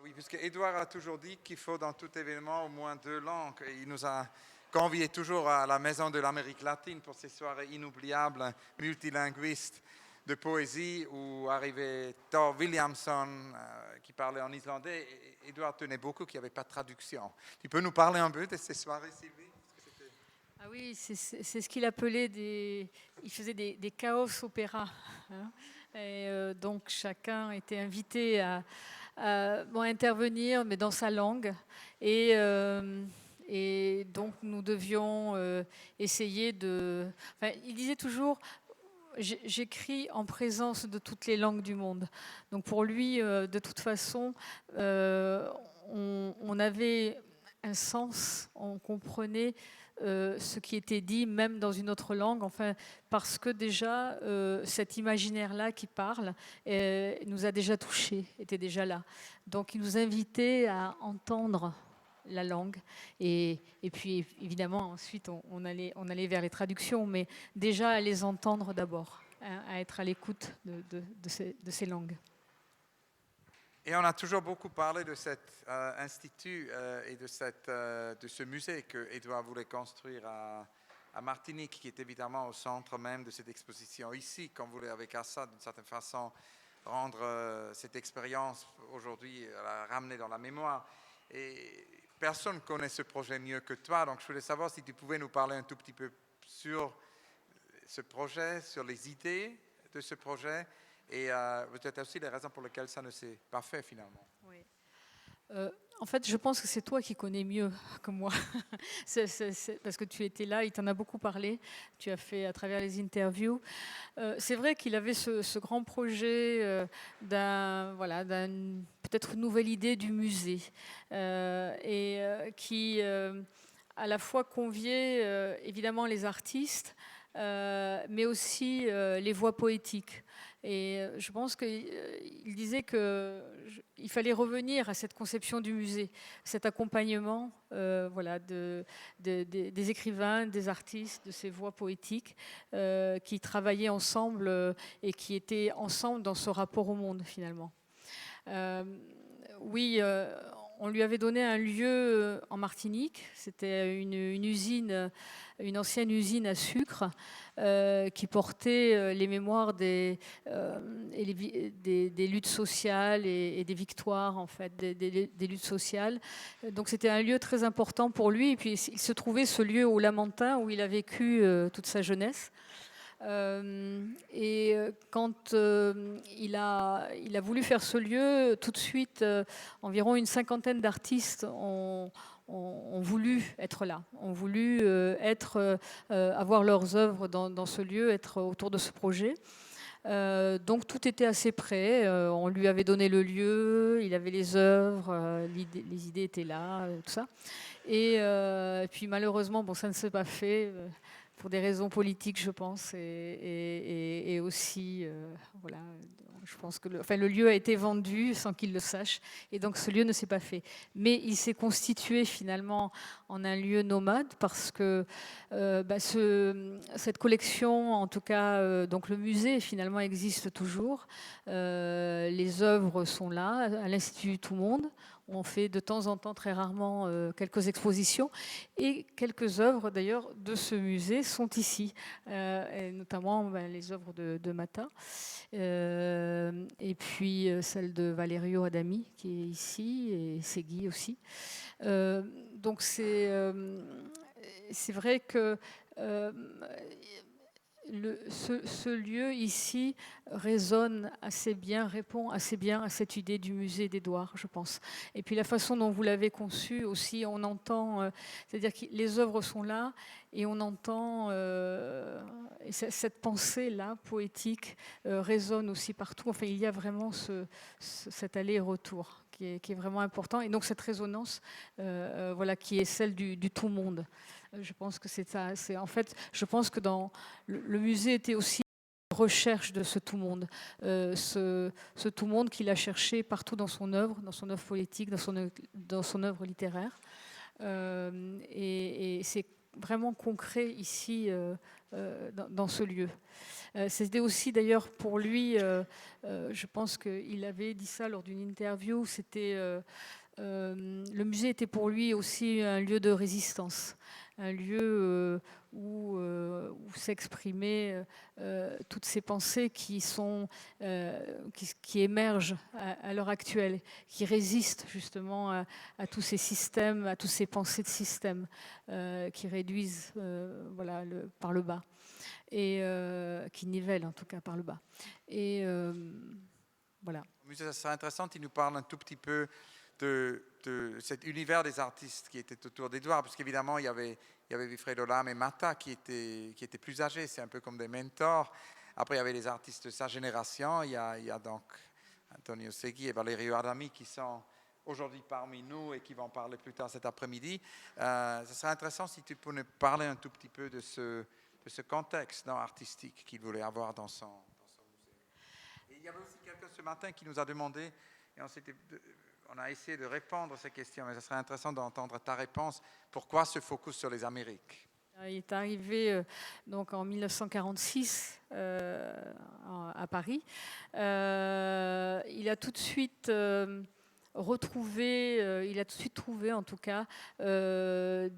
Oui, puisque Édouard a toujours dit qu'il faut dans tout événement au moins 2 langues. Et il nous a conviés toujours à la Maison de l'Amérique latine pour ces soirées inoubliables, multilinguistes de poésie, où arrivait Thor Williamson qui parlait en islandais. Et Édouard tenait beaucoup qu'il n'y avait pas de traduction. Tu peux nous parler un peu de ces soirées, Sylvie? Ah oui, c'est ce qu'il appelait il faisait des chaos opéras, hein. Et donc chacun était invité à intervenir, mais dans sa langue. Et, euh, et donc nous devions essayer de... Enfin, il disait toujours, j'écris en présence de toutes les langues du monde. Donc pour lui, de toute façon, on avait un sens, on comprenait ce qui était dit, même dans une autre langue, enfin, parce que déjà, cet imaginaire-là qui parle nous a déjà touchés, était déjà là. Donc, il nous invitait à entendre la langue. Et puis, évidemment, ensuite, on allait vers les traductions, mais déjà à les entendre d'abord, hein, à être à l'écoute de ces langues. Et on a toujours beaucoup parlé de cet institut et de ce musée que Édouard voulait construire à Martinique, qui est évidemment au centre même de cette exposition ici, comme vous l'avez avec Assad, d'une certaine façon, rendre cette expérience aujourd'hui, la ramener dans la mémoire. Et personne ne connaît ce projet mieux que toi, donc je voulais savoir si tu pouvais nous parler un tout petit peu sur ce projet, sur les idées de ce projet, et peut-être aussi les raisons pour lesquelles ça ne s'est pas fait finalement. Oui. En fait, je pense que c'est toi qui connais mieux que moi, parce que tu étais là, il t'en a beaucoup parlé, tu as fait à travers les interviews. C'est vrai qu'il avait ce grand projet peut-être une nouvelle idée du musée, qui à la fois conviait évidemment les artistes, mais aussi les voix poétiques. Et je pense qu'il disait qu'il fallait revenir à cette conception du musée, cet accompagnement des écrivains, des artistes, de ces voix poétiques qui travaillaient ensemble et qui étaient ensemble dans ce rapport au monde finalement. Oui, on lui avait donné un lieu en Martinique, c'était une usine, une ancienne usine à sucre qui portait les mémoires des luttes sociales et des victoires en fait, des luttes sociales. Donc c'était un lieu très important pour lui. Et puis il se trouvait ce lieu au Lamentin où il a vécu toute sa jeunesse. Quand il a voulu faire ce lieu, tout de suite, environ une cinquantaine d'artistes ont voulu être là, ont voulu avoir leurs œuvres dans ce lieu, être autour de ce projet. Donc tout était assez prêt. On lui avait donné le lieu, il avait les œuvres, les idées étaient là, tout ça. Et puis malheureusement, bon, ça ne s'est pas fait pour des raisons politiques, je pense, et aussi, voilà, je pense que le lieu a été vendu sans qu'il le sache, et donc ce lieu ne s'est pas fait. Mais il s'est constitué finalement en un lieu nomade parce que cette collection, en tout cas, donc le musée finalement existe toujours. Les œuvres sont là, à l'Institut Tout Monde. On fait de temps en temps, très rarement, quelques expositions. Et quelques œuvres, d'ailleurs, de ce musée sont ici, et notamment les œuvres de Mata, et puis celle de Valerio Adami, qui est ici, et Segui aussi. Donc c'est vrai que ce lieu ici résonne assez bien, répond assez bien à cette idée du musée d'Édouard, je pense. Et puis la façon dont vous l'avez conçu aussi, on entend, c'est-à-dire que les œuvres sont là et on entend et cette pensée-là, poétique, résonne aussi partout. Enfin, il y a vraiment cet aller-retour qui est vraiment important. Et donc cette résonance, voilà, qui est celle du tout monde. Je pense que c'est ça. En fait, je pense que dans le musée était aussi une recherche de ce tout monde, ce tout monde qu'il a cherché partout dans son œuvre poétique, dans son œuvre littéraire. Et c'est vraiment concret ici dans ce lieu. C'était aussi d'ailleurs pour lui, je pense qu'il avait dit ça lors d'une interview, le musée était pour lui aussi un lieu de résistance, un lieu où s'exprimaient toutes ces pensées qui émergent à l'heure actuelle, qui résistent justement à tous ces systèmes, à toutes ces pensées de système qui réduisent par le bas et qui nivellent en tout cas par le bas. Et voilà. Le musée, ça serait intéressant, il nous parle un tout petit peu de cet univers des artistes qui étaient autour d'Édouard, parce qu'évidemment, il y avait Wilfredo Lam et Mata qui étaient plus âgés, c'est un peu comme des mentors. Après, il y avait les artistes de sa génération, il y a donc Antonio Segui et Valerio Adami qui sont aujourd'hui parmi nous et qui vont parler plus tard cet après-midi. Ce serait intéressant si tu peux nous parler un tout petit peu de ce contexte artistique qu'il voulait avoir dans son musée. Et il y avait aussi quelqu'un ce matin qui nous a demandé, et on a essayé de répondre à ces questions, mais ce serait intéressant d'entendre ta réponse. Pourquoi ce focus sur les Amériques? Il est arrivé donc en 1946 à Paris. Il a tout de suite trouvé en tout cas le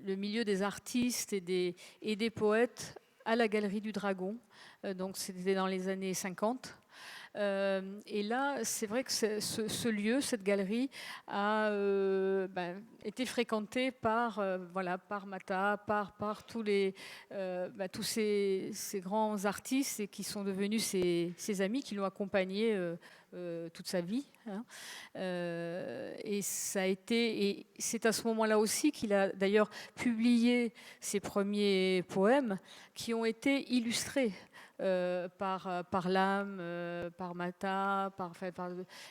milieu des artistes et des poètes à la Galerie du Dragon. Donc c'était dans les années 50. Et là, c'est vrai que ce lieu, cette galerie, a été fréquenté par Mata, par tous ces grands artistes et qui sont devenus ses amis, qui l'ont accompagné toute sa vie. Et c'est à ce moment-là aussi qu'il a d'ailleurs publié ses premiers poèmes qui ont été illustrés par Lam, par Mata, par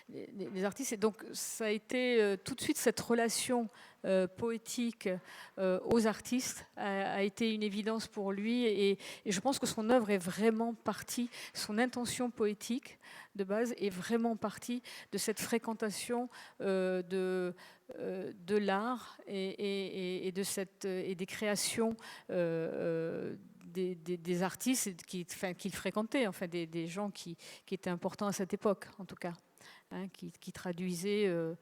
les artistes. Et donc, ça a été tout de suite cette relation poétique aux artistes a été une évidence pour lui. Et je pense que son œuvre est vraiment partie, son intention poétique de base est vraiment partie de cette fréquentation de l'art et des créations des artistes qu'il fréquentait, enfin des gens qui étaient importants à cette époque, en tout cas, qui traduisaient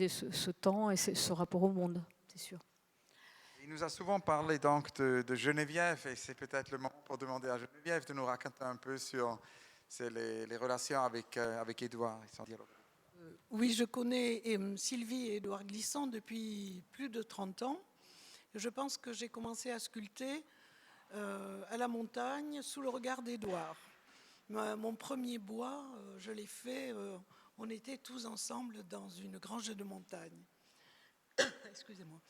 ce temps et ce rapport au monde, c'est sûr. Il nous a souvent parlé donc de Geneviève, et c'est peut-être le moment pour demander à Geneviève de nous raconter un peu sur les relations avec Édouard et son dialogue. Oui, je connais Sylvie et Édouard Glissant depuis plus de 30 ans. Je pense que j'ai commencé à sculpter à la montagne sous le regard d'Édouard. Mon premier bois, je l'ai fait, on était tous ensemble dans une grange de montagne. Excusez-moi.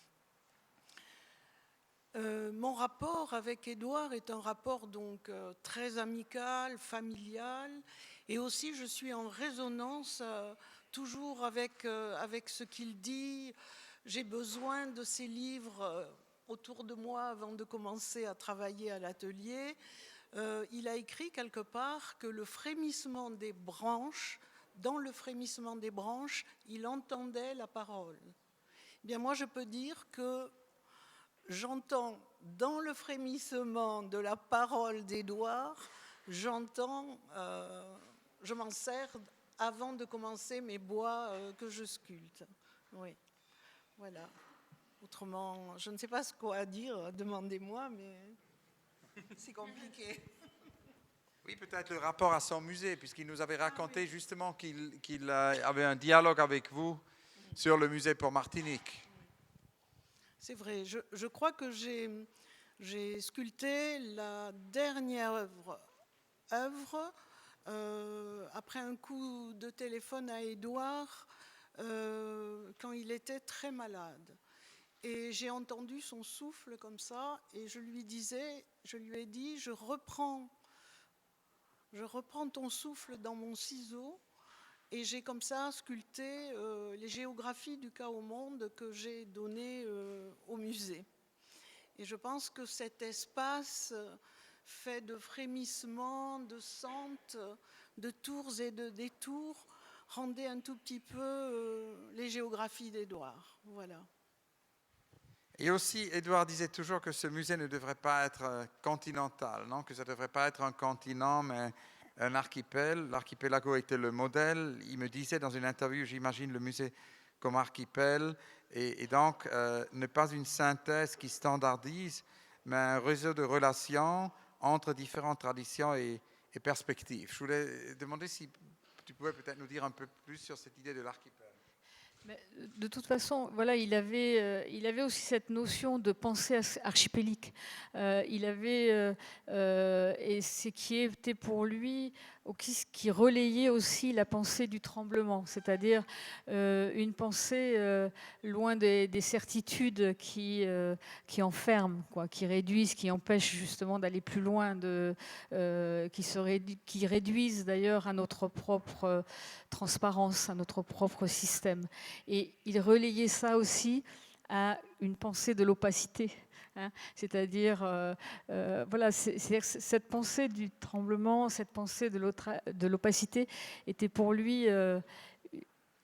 Mon rapport avec Édouard est un rapport donc très amical, familial, et aussi je suis en résonance toujours avec ce qu'il dit. J'ai besoin de ses livres autour de moi avant de commencer à travailler à l'atelier. Il a écrit quelque part que le frémissement des branches, dans le frémissement des branches, il entendait la parole. Eh bien, moi, je peux dire que j'entends dans le frémissement de la parole d'Édouard, je m'en sers avant de commencer mes bois que je sculpte. Oui, voilà. Autrement, je ne sais pas ce quoi dire, demandez-moi, mais c'est compliqué. Oui, peut-être le rapport à son musée, puisqu'il nous avait raconté justement qu'il avait un dialogue avec vous sur le musée pour Martinique. C'est vrai, je crois que j'ai sculpté la dernière œuvre après un coup de téléphone à Édouard quand il était très malade. Et j'ai entendu son souffle comme ça et je lui ai dit, je reprends ton souffle dans mon ciseau. Et j'ai comme ça sculpté les géographies du chaos monde que j'ai donné au musée. Et je pense que cet espace fait de frémissements, de sentes, de tours et de détours rendait un tout petit peu les géographies d'Édouard. Voilà. Et aussi, Édouard disait toujours que ce musée ne devrait pas être continental, non? Que ça ne devrait pas être un continent, mais un archipel. L'archipelago était le modèle. Il me disait dans une interview, j'imagine le musée comme archipel, et donc ne pas une synthèse qui standardise, mais un réseau de relations entre différentes traditions et perspectives. Je voulais demander si tu pouvais peut-être nous dire un peu plus sur cette idée de l'archipel. Mais de toute façon, voilà, il avait aussi cette notion de pensée archipélique. Et ce qui était pour lui, qui relayait aussi la pensée du tremblement, c'est-à-dire une pensée loin des certitudes qui enferment, quoi, qui réduisent, qui empêchent justement d'aller plus loin, qui réduisent d'ailleurs à notre propre transparence, à notre propre système. Et il relayait ça aussi à une pensée de l'opacité. C'est-à-dire, voilà, cette pensée du tremblement, cette pensée de l'opacité était pour lui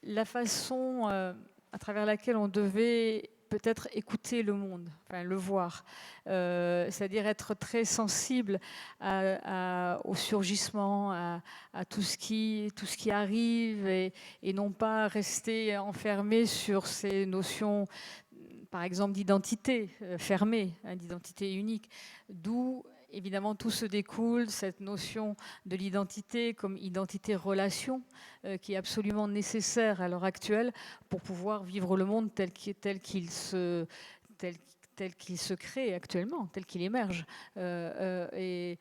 la façon à travers laquelle on devait peut-être écouter le monde, enfin le voir, c'est-à-dire être très sensible au surgissement, à tout ce qui arrive et non pas rester enfermé sur ces notions, par exemple d'identité fermée, d'identité unique, d'où évidemment tout se découle, cette notion de l'identité comme identité-relation qui est absolument nécessaire à l'heure actuelle pour pouvoir vivre le monde tel qu'il se crée actuellement, tel qu'il émerge. Et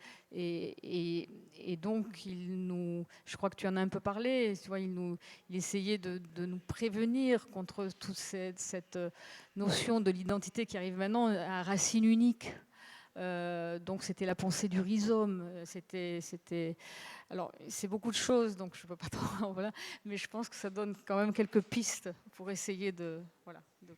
donc, je crois que tu en as un peu parlé, tu vois, il essayait de nous prévenir contre toute cette notion de l'identité qui arrive maintenant à racine unique. Donc c'était la pensée du rhizome, alors c'est beaucoup de choses, donc je ne peux pas trop, voilà, mais je pense que ça donne quand même quelques pistes pour essayer de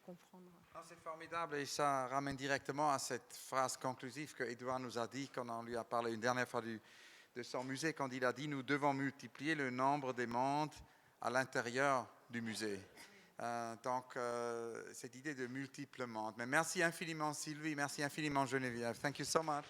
comprendre. C'est formidable et ça ramène directement à cette phrase conclusive que Édouard nous a dit quand on lui a parlé une dernière fois de son musée, quand il a dit « Nous devons multiplier le nombre des mondes à l'intérieur du musée ». Donc, cette idée de multiples mondes. Mais merci infiniment Sylvie, merci infiniment Geneviève. Thank you so much.